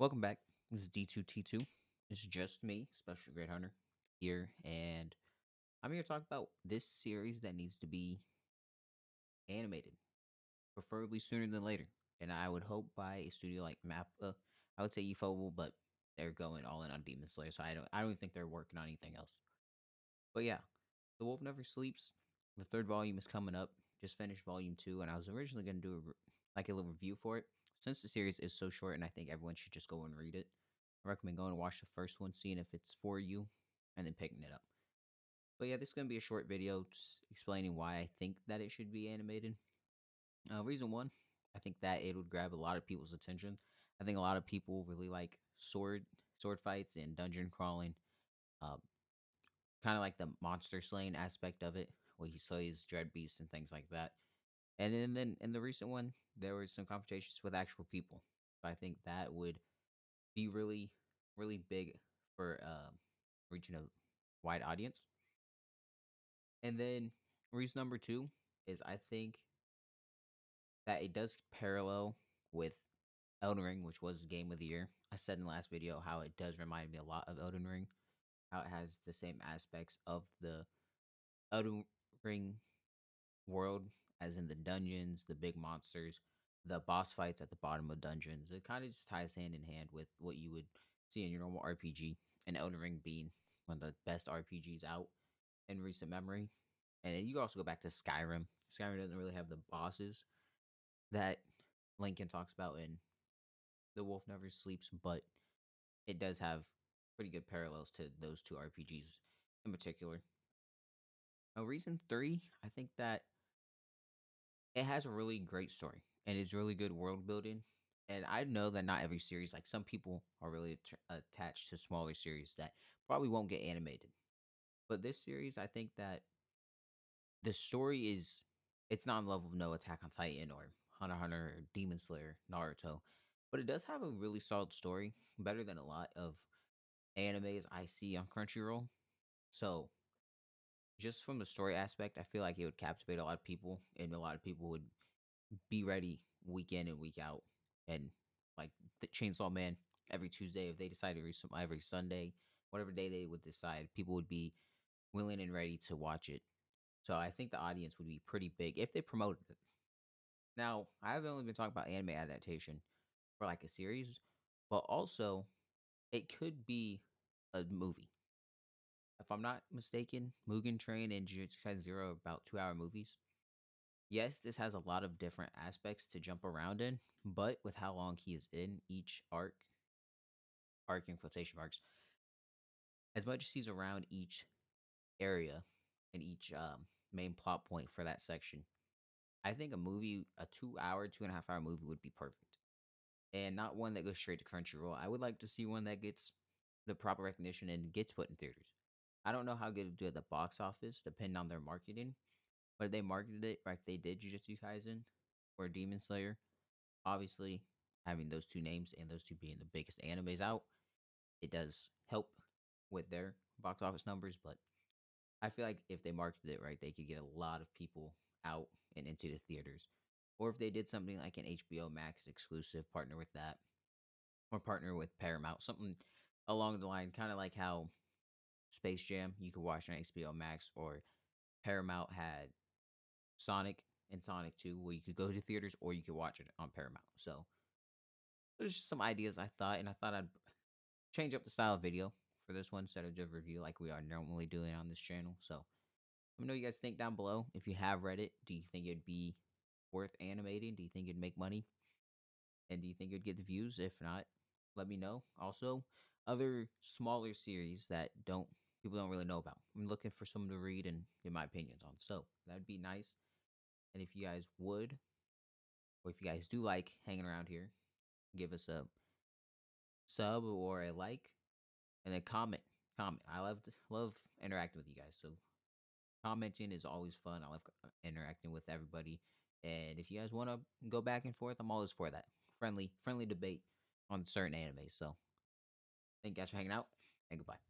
Welcome back. This is D2T2. It's just me, Special Great Hunter, here, and I'm here to talk about this series that needs to be animated, preferably sooner than later. And I would hope by a studio like Mappa. I would say eFoble, but they're going all in on Demon Slayer, so I don't think they're working on anything else. But yeah, The Wolf Never Sleeps. The third volume is coming up. Just finished volume two, and I was originally going to do a little review for it. Since the series is so short, and I think everyone should just go and read it, I recommend going and watch the first one, seeing if it's for you, and then picking it up. But yeah, this is going to be a short video just explaining why I think that it should be animated. Reason one, I think that it would grab a lot of people's attention. I think a lot of people really like sword fights and dungeon crawling. Uh, kind of like the monster slaying aspect of it, where he slays dread beasts and things like that. And then in the recent one, there were some confrontations with actual people. So I think that would be really big for reaching a wide audience. And then reason number two is I think that it does parallel with Elden Ring, which was Game of the Year. I said in the last video how it does remind me a lot of Elden Ring, how it has the same aspects of the Elden Ring world, as in the dungeons, the big monsters, the boss fights at the bottom of dungeons. It kind of just ties hand in hand with what you would see in your normal RPG, and Elden Ring being one of the best RPGs out in recent memory. And then you can also go back to Skyrim. Skyrim doesn't really have the bosses that Lincoln talks about in The Wolf Never Sleeps, but it does have pretty good parallels to those two RPGs in particular. Now, reason three, I think that it has a really great story and it's really good world building. And I know that not every series, like some people are really attached to smaller series that probably won't get animated. But this series, I think that the story is it's not on the level of no Attack on Titan or Hunter x Hunter or Demon Slayer, Naruto, but it does have a really solid story, better than a lot of animes I see on Crunchyroll. So just from the story aspect, I feel like it would captivate a lot of people, and a lot of people would be ready week in and week out. And like the Chainsaw Man every Tuesday, if they decided to release every Sunday, whatever day they would decide, people would be willing and ready to watch it. So I think the audience would be pretty big if they promoted it. Now, I haven't only been talking about anime adaptation for like a series, but also it could be a movie. If I'm not mistaken, Mugen Train and Jujutsu Kaisen Zero are about 2 hour movies. Yes, this has a lot of different aspects to jump around in, but with how long he is in each arc in quotation marks, as much as he's around each area and each main plot point for that section, I think a 2 hour, 2.5 hour movie would be perfect. And not one that goes straight to Crunchyroll. I would like to see one that gets the proper recognition and gets put in theaters. I don't know how good it do at the box office, depending on their marketing, but if they marketed it like they did Jujutsu Kaisen or Demon Slayer, obviously having those two names and those two being the biggest animes out, it does help with their box office numbers. But I feel like if they marketed it right, they could get a lot of people out and into the theaters. Or if they did something like an HBO Max exclusive, partner with that, or partner with Paramount, something along the line, kind of like how Space Jam you could watch on HBO Max, or Paramount had Sonic and Sonic 2, where you could go to theaters or you could watch it on Paramount. So there's just some ideas I thought, and I thought I'd change up the style of video for this one instead of just review like we are normally doing on this channel. So let me know what you guys think down below. If you have read it, do you think it'd be worth animating? Do you think it'd make money? And do you think it'd get the views? If not, let me know. Also, other smaller series that don't people don't really know about. I'm looking for someone to read and get my opinions on. So that'd be nice. And if you guys would, or if you guys do like hanging around here, give us a sub or a like, and then comment. Comment. I love interacting with you guys. So commenting is always fun. I love interacting with everybody. And if you guys want to go back and forth, I'm always for that. Friendly debate on certain animes. So thank you guys for hanging out, and goodbye.